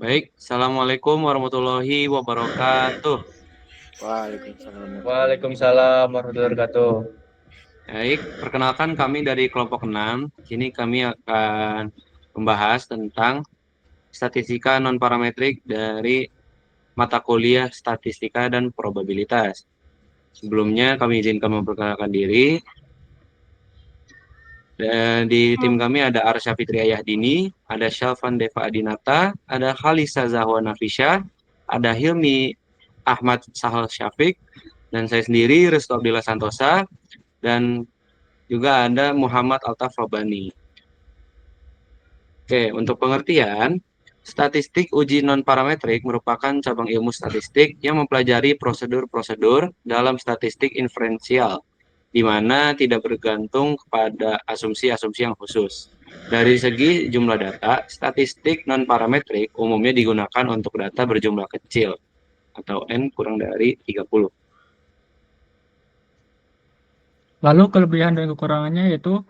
Baik, Assalamualaikum warahmatullahi wabarakatuh. Waalaikumsalam warahmatullahi wabarakatuh. Waalaikumsalam warahmatullahi wabarakatuh. Baik, perkenalkan kami dari kelompok 6. Sini kami akan membahas tentang statistika non-parametrik dari mata kuliah statistika dan probabilitas. Sebelumnya kami izinkan memperkenalkan diri. Dan di tim kami ada Arsya Fitri Ayahdini, ada Syalvan Deva Adinata, ada Khalisa Zahwa Nafisha, ada Hilmi Ahmad Sahal Syafiq, dan saya sendiri Restu Abdillah Santosa, dan juga ada Muhammad Altaf Robani. Oke, untuk pengertian, statistik uji non-parametrik merupakan cabang ilmu statistik yang mempelajari prosedur-prosedur dalam statistik inferensial, di mana tidak bergantung kepada asumsi-asumsi yang khusus. Dari segi jumlah data, statistik non-parametrik umumnya digunakan untuk data berjumlah kecil, atau N kurang dari 30. Lalu kelebihan dan kekurangannya yaitu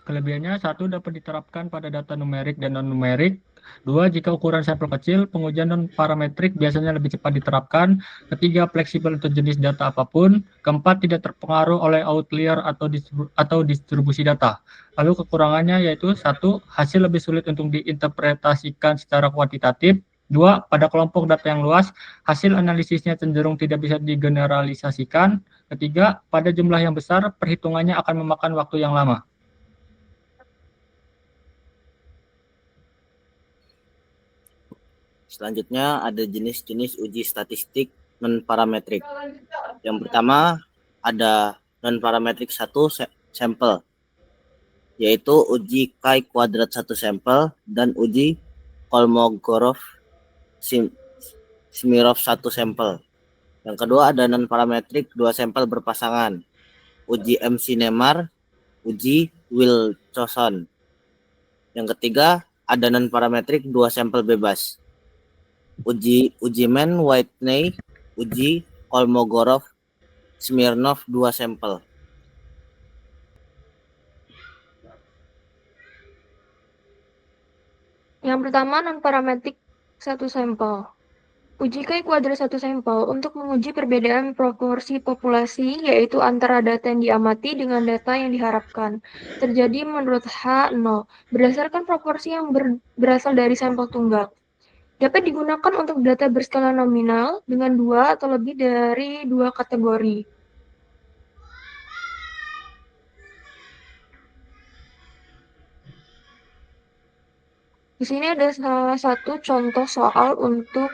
kelebihannya satu dapat diterapkan pada data numerik dan non numerik. Dua, jika ukuran sampel kecil, pengujian non parametrik biasanya lebih cepat diterapkan. Ketiga, fleksibel untuk jenis data apapun. Keempat, tidak terpengaruh oleh outlier atau distribusi data. Lalu kekurangannya yaitu satu, hasil lebih sulit untuk diinterpretasikan secara kuantitatif. Dua, pada kelompok data yang luas, hasil analisisnya cenderung tidak bisa digeneralisasikan. Ketiga, pada jumlah yang besar, perhitungannya akan memakan waktu yang lama. Selanjutnya ada jenis-jenis uji statistik non-parametrik. Yang pertama ada non-parametrik 1 sampel, yaitu uji chi-kuadrat 1 sampel dan uji Kolmogorov-Smirnov 1 sampel. Yang kedua ada non-parametrik 2 sampel berpasangan, uji MC-Neymar, uji Wilcoxon. Yang ketiga ada non-parametrik 2 sampel bebas, uji Mann-Whitney, uji Kolmogorov-Smirnov 2 sampel. Yang pertama, non-parametrik 1 sampel. Uji chi-kuadrat 1 sampel untuk menguji perbedaan proporsi populasi, yaitu antara data yang diamati dengan data yang diharapkan, terjadi menurut H0, berdasarkan proporsi yang berasal dari sampel tunggal. Dapat digunakan untuk data berskala nominal dengan 2 atau lebih dari 2 kategori. Di sini ada salah satu contoh soal untuk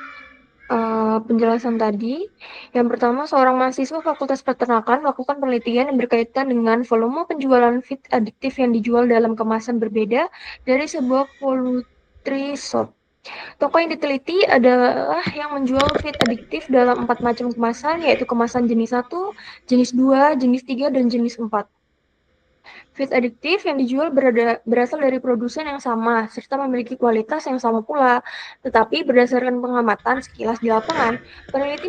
penjelasan tadi. Yang pertama, seorang mahasiswa Fakultas Peternakan melakukan penelitian yang berkaitan dengan volume penjualan feed adiktif yang dijual dalam kemasan berbeda dari sebuah poultry shop. Toko yang diteliti adalah yang menjual feed adiktif dalam 4 macam kemasan, yaitu kemasan jenis 1, jenis 2, jenis 3, dan jenis 4. Feed adiktif yang dijual berasal dari produsen yang sama, serta memiliki kualitas yang sama pula. Tetapi berdasarkan pengamatan sekilas di lapangan, peneliti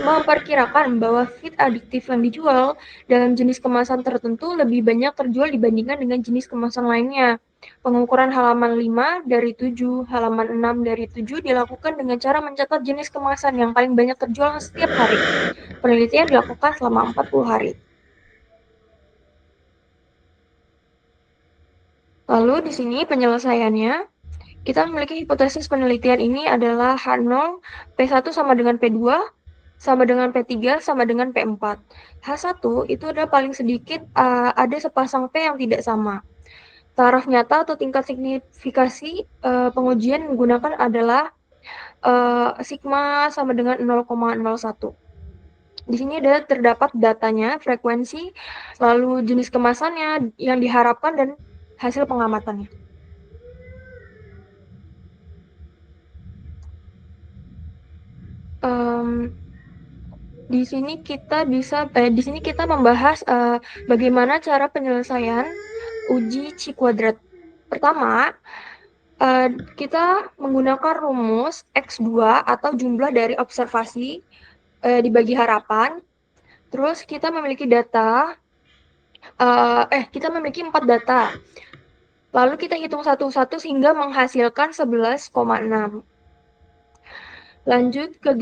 memperkirakan bahwa feed adiktif yang dijual dalam jenis kemasan tertentu lebih banyak terjual dibandingkan dengan jenis kemasan lainnya. Pengukuran halaman 5 dari 7, halaman 6 dari 7 dilakukan dengan cara mencatat jenis kemasan yang paling banyak terjual setiap hari. Penelitian dilakukan selama 40 hari. Lalu di sini penyelesaiannya, kita memiliki hipotesis penelitian ini adalah H0, P1 sama dengan P2, sama dengan P3, sama dengan P4. H1 itu adalah paling sedikit ada sepasang P yang tidak sama. Taraf nyata atau tingkat signifikasi pengujian menggunakan adalah sigma sama dengan 0,01. Di sini ada terdapat datanya, frekuensi, lalu jenis kemasannya yang diharapkan, dan hasil pengamatannya. Di sini kita membahas bagaimana cara penyelesaian uji chi-kuadrat. Pertama, kita menggunakan rumus X2 atau jumlah dari observasi dibagi harapan. Terus kita memiliki data, kita memiliki 4 data. Lalu kita hitung satu-satu sehingga menghasilkan 11,6. Lanjut ke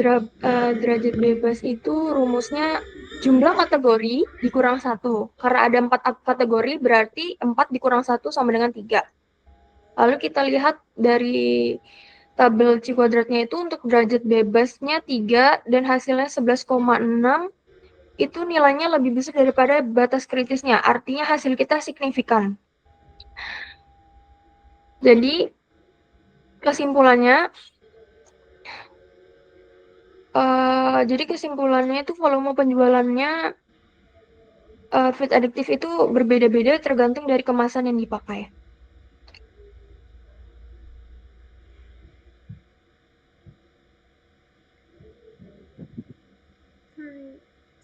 derajat bebas itu rumusnya jumlah kategori dikurang 1. Karena ada 4 kategori berarti 4 dikurang 1 sama dengan 3. Lalu kita lihat dari tabel C kuadratnya itu untuk derajat bebasnya 3 dan hasilnya 11,6 itu nilainya lebih besar daripada batas kritisnya. Artinya hasil kita signifikan. Jadi kesimpulannya itu volume penjualannya Feed adiktif itu berbeda-beda tergantung dari kemasan yang dipakai.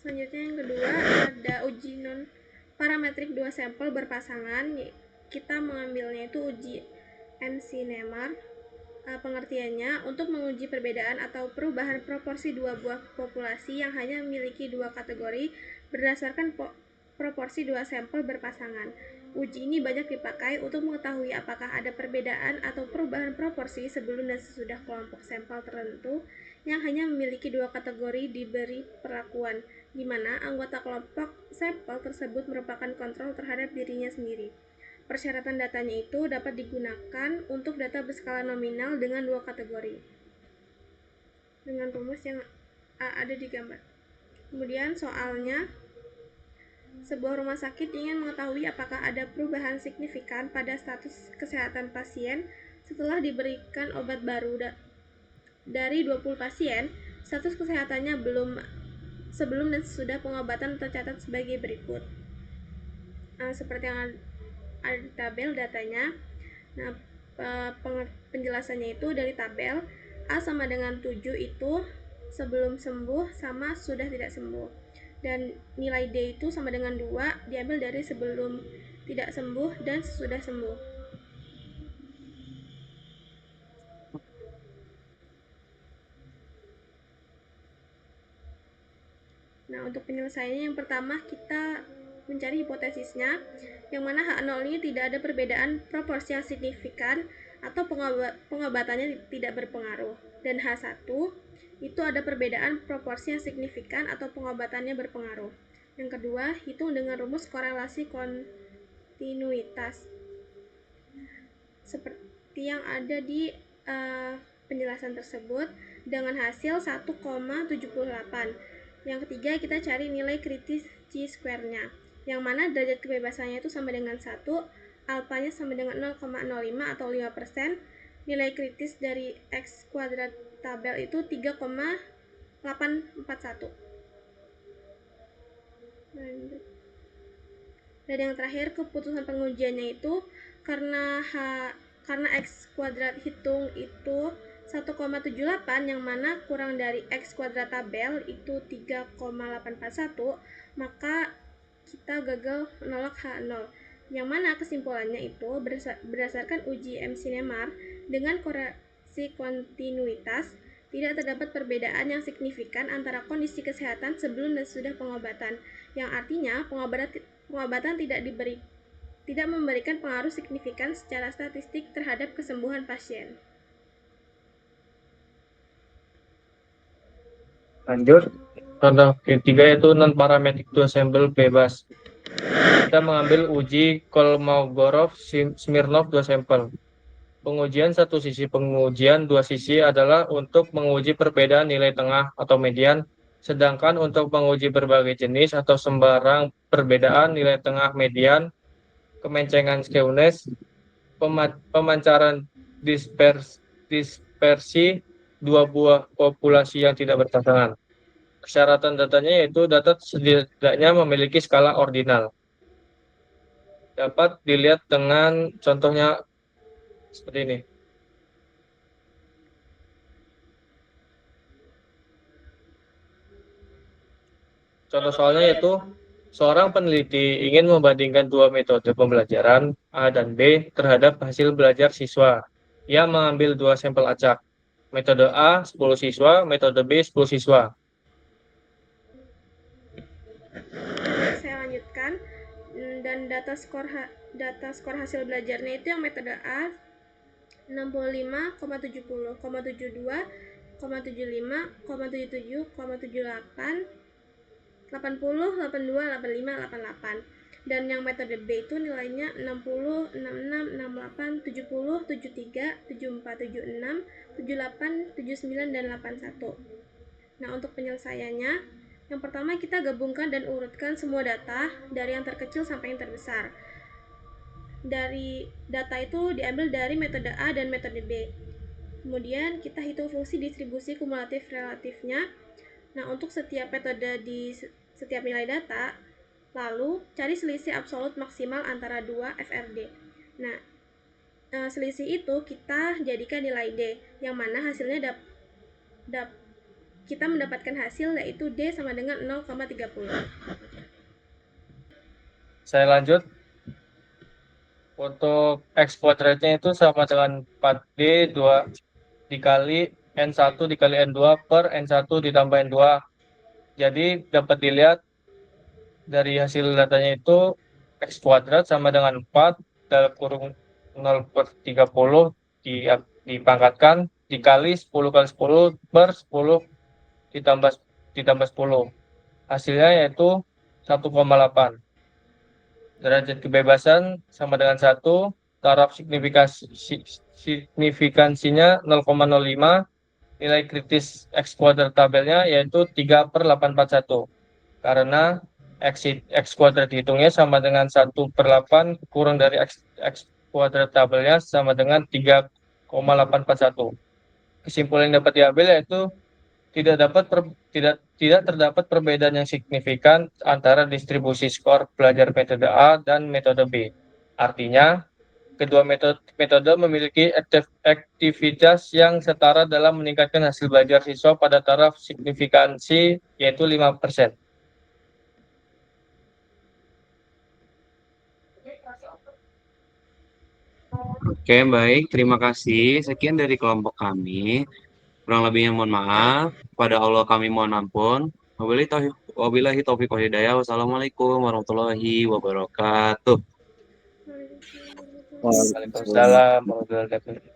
Selanjutnya yang kedua ada uji non parametrik 2 sampel berpasangan. Kita mengambilnya itu uji MC-Nemer. Pengertiannya untuk menguji perbedaan atau perubahan proporsi dua buah populasi yang hanya memiliki 2 kategori berdasarkan proporsi 2 sampel berpasangan. Uji ini banyak dipakai untuk mengetahui apakah ada perbedaan atau perubahan proporsi sebelum dan sesudah kelompok sampel tertentu yang hanya memiliki 2 kategori diberi perlakuan, di mana anggota kelompok sampel tersebut merupakan kontrol terhadap dirinya sendiri. Persyaratan datanya itu dapat digunakan untuk data berskala nominal dengan 2 kategori. Dengan rumus yang ada di gambar. Kemudian soalnya, sebuah rumah sakit ingin mengetahui apakah ada perubahan signifikan pada status kesehatan pasien setelah diberikan obat baru. Dari 20 pasien, status kesehatannya sebelum dan sesudah pengobatan tercatat sebagai berikut. Seperti yang ada di tabel datanya. Nah, penjelasannya itu dari tabel A sama dengan 7 itu sebelum sembuh sama sudah tidak sembuh. Dan nilai D itu sama dengan 2 diambil dari sebelum tidak sembuh dan sesudah sembuh. Nah, untuk penyelesaiannya yang pertama kita mencari hipotesisnya, yang mana H0 ini tidak ada perbedaan proporsi yang signifikan atau pengobatannya tidak berpengaruh. Dan H1 itu ada perbedaan proporsi yang signifikan atau pengobatannya berpengaruh. Yang kedua, hitung dengan rumus korelasi kontinuitas. Seperti yang ada di penjelasan tersebut dengan hasil 1,78. Yang ketiga, kita cari nilai kritis chi-square-nya, yang mana derajat kebebasannya itu sama dengan 1, alfanya sama dengan 0,05 atau 5%, nilai kritis dari X kuadrat tabel itu 3,841. Dan yang terakhir, keputusan pengujiannya itu karena X kuadrat hitung itu 1,78 yang mana kurang dari X kuadrat tabel itu 3,841, maka kita gagal menolak H0. Yang mana kesimpulannya itu berdasarkan uji MC-Nemer dengan korelasi kontinuitas tidak terdapat perbedaan yang signifikan antara kondisi kesehatan sebelum dan sesudah pengobatan, yang artinya pengobatan tidak memberikan pengaruh signifikan secara statistik terhadap kesembuhan pasien. Lanjut, contoh ketiga yaitu non-parametric 2 sampel bebas. Kita mengambil uji Kolmogorov-Smirnov 2 sampel. Pengujian satu sisi pengujian dua sisi adalah untuk menguji perbedaan nilai tengah atau median, sedangkan untuk menguji berbagai jenis atau sembarang perbedaan nilai tengah median, kemencengan skewness, pemancaran dispersi dua buah populasi yang tidak berpasangan. Persyaratan datanya yaitu data setidaknya memiliki skala ordinal. Dapat dilihat dengan contohnya seperti ini. Contoh soalnya yaitu seorang peneliti ingin membandingkan dua metode pembelajaran A dan B terhadap hasil belajar siswa. Ia mengambil dua sampel acak. Metode A 10 siswa, metode B 10 siswa. Saya lanjutkan, dan data skor hasil belajarnya itu yang metode A 65,70,72 75, 77, 78, 80, 82, 85, 88. Dan yang metode B itu nilainya 60, 66, 68, 70, 73, 74, 76, 78, 79, dan 81. Nah, untuk penyelesaiannya, yang pertama kita gabungkan dan urutkan semua data dari yang terkecil sampai yang terbesar. Dari data itu diambil dari metode A dan metode B. Kemudian kita hitung fungsi distribusi kumulatif relatifnya. Nah, untuk setiap metode di setiap nilai data, lalu cari selisih absolut maksimal antara 2 FRD. Nah, selisih itu kita jadikan nilai D, yang mana hasilnya kita mendapatkan hasil yaitu D sama dengan 0,30. Saya lanjut. Untuk X kuadratnya itu sama dengan 4D 2 dikali N1 dikali N2 per N1 ditambah N2. Jadi dapat dilihat dari hasil datanya itu X kuadrat sama dengan 4 dalam kurung 0/30 dipangkatkan dikali 10 kali 10 per 10 ditambah 10. Hasilnya yaitu 1,8. Derajat kebebasan sama dengan 1, taraf signifikansinya 0,05, nilai kritis X kuadrat tabelnya yaitu 3/841. Karena X kuadrat dihitungnya sama dengan 1/8 kurang dari X kuadrat tabelnya sama dengan 3,841. Kesimpulan yang dapat diambil yaitu tidak terdapat perbedaan yang signifikan antara distribusi skor belajar metode A dan metode B. Artinya, kedua metode memiliki aktivitas yang setara dalam meningkatkan hasil belajar siswa pada taraf signifikansi yaitu 5%. Oke, baik. Terima kasih. Sekian dari kelompok kami. Kurang lebihnya mohon maaf. Pada Allah kami mohon ampun. Wabillahi taufiq wal hidayah. Wassalamualaikum warahmatullahi wabarakatuh. Waalaikumsalam warahmatullahi wabarakatuh. Waalaikumsalam warahmatullahi wabarakatuh.